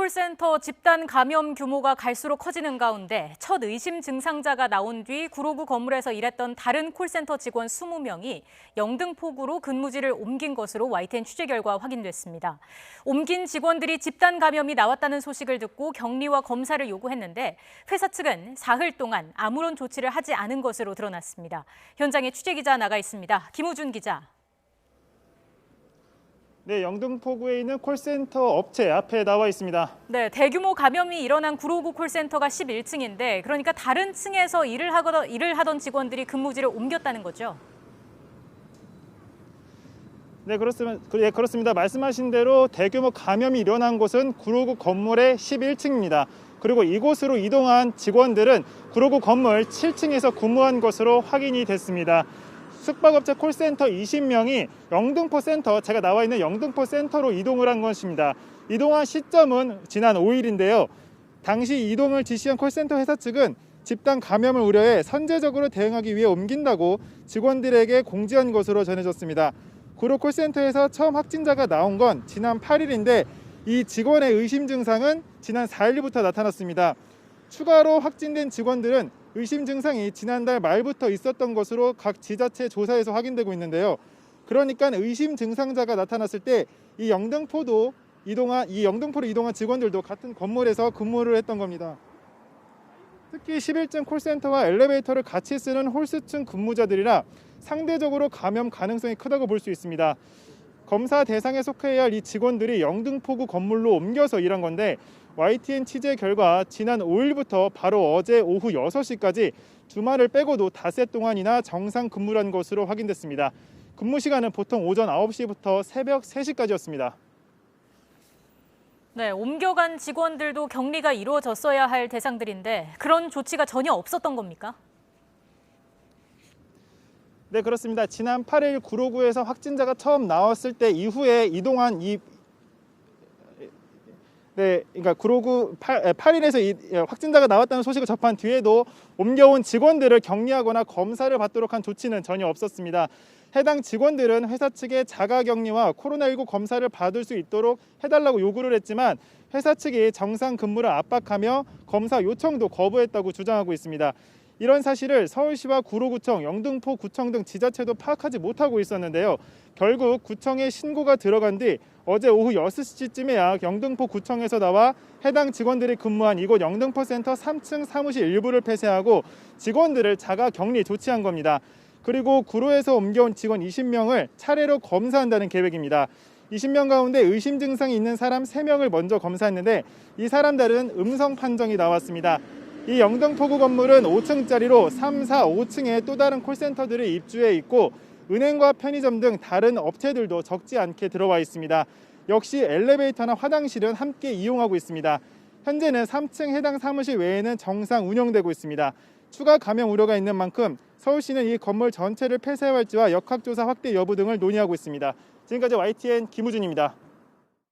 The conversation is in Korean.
콜센터 집단 감염 규모가 갈수록 커지는 가운데 첫 의심 증상자가 나온 뒤 구로구 건물에서 일했던 다른 콜센터 직원 20명이 영등포구로 근무지를 옮긴 것으로 YTN 취재 결과 확인됐습니다. 옮긴 직원들이 집단 감염이 나왔다는 소식을 듣고 격리와 검사를 요구했는데 회사 측은 사흘 동안 아무런 조치를 하지 않은 것으로 드러났습니다. 현장에 취재기자 나가 있습니다. 김우준 기자. 네, 영등포구에 있는 콜센터 업체 앞에 나와 있습니다. 네, 대규모 감염이 일어난 구로구 콜센터가 11층인데 그러니까 다른 층에서 일을 하던 직원들이 근무지를 옮겼다는 거죠? 네, 그렇습니다. 말씀하신 대로 대규모 감염이 일어난 곳은 구로구 건물의 11층입니다. 그리고 이곳으로 이동한 직원들은 구로구 건물 7층에서 근무한 것으로 확인이 됐습니다. 숙박업체 콜센터 20명이 영등포 센터, 제가 나와 있는 영등포 센터로 이동을 한 것입니다. 이동한 시점은 지난 5일인데요. 당시 이동을 지시한 콜센터 회사 측은 집단 감염을 우려해 선제적으로 대응하기 위해 옮긴다고 직원들에게 공지한 것으로 전해졌습니다. 구로 콜센터에서 처음 확진자가 나온 건 지난 8일인데 이 직원의 의심 증상은 지난 4일부터 나타났습니다. 추가로 확진된 직원들은 의심 증상이 지난달 말부터 있었던 것으로 각 지자체 조사에서 확인되고 있는데요. 그러니까 의심 증상자가 나타났을 때 이 영등포로 이동한 직원들도 같은 건물에서 근무를 했던 겁니다. 특히 11층 콜센터와 엘리베이터를 같이 쓰는 홀수층 근무자들이라 상대적으로 감염 가능성이 크다고 볼 수 있습니다. 검사 대상에 속해야 할 이 직원들이 영등포구 건물로 옮겨서 일한 건데 YTN 취재 결과 지난 5일부터 바로 어제 오후 6시까지 주말을 빼고도 닷새 동안이나 정상 근무를 한 것으로 확인됐습니다. 근무 시간은 보통 오전 9시부터 새벽 3시까지였습니다. 네, 옮겨간 직원들도 격리가 이루어졌어야 할 대상들인데 그런 조치가 전혀 없었던 겁니까? 네, 그렇습니다. 지난 8일 구로구에서 확진자가 처음 나왔을 때 이후에 이동한 그러니까 구로구 8일에서 확진자가 나왔다는 소식을 접한 뒤에도 옮겨온 직원들을 격리하거나 검사를 받도록 한 조치는 전혀 없었습니다. 해당 직원들은 회사 측에 자가격리와 코로나19 검사를 받을 수 있도록 해달라고 요구를 했지만 회사 측이 정상 근무를 압박하며 검사 요청도 거부했다고 주장하고 있습니다. 이런 사실을 서울시와 구로구청, 영등포구청 등 지자체도 파악하지 못하고 있었는데요. 결국 구청에 신고가 들어간 뒤 어제 오후 6시쯤에야 영등포구청에서 나와 해당 직원들이 근무한 이곳 영등포센터 3층 사무실 일부를 폐쇄하고 직원들을 자가 격리 조치한 겁니다. 그리고 구로에서 옮겨온 직원 20명을 차례로 검사한다는 계획입니다. 20명 가운데 의심 증상이 있는 사람 3명을 먼저 검사했는데 이 사람들은 음성 판정이 나왔습니다. 이 영등포구 건물은 5층짜리로 3, 4, 5층에 또 다른 콜센터들이 입주해 있고 은행과 편의점 등 다른 업체들도 적지 않게 들어와 있습니다. 역시 엘리베이터나 화장실은 함께 이용하고 있습니다. 현재는 3층 해당 사무실 외에는 정상 운영되고 있습니다. 추가 감염 우려가 있는 만큼 서울시는 이 건물 전체를 폐쇄할지와 역학조사 확대 여부 등을 논의하고 있습니다. 지금까지 YTN 김우준입니다.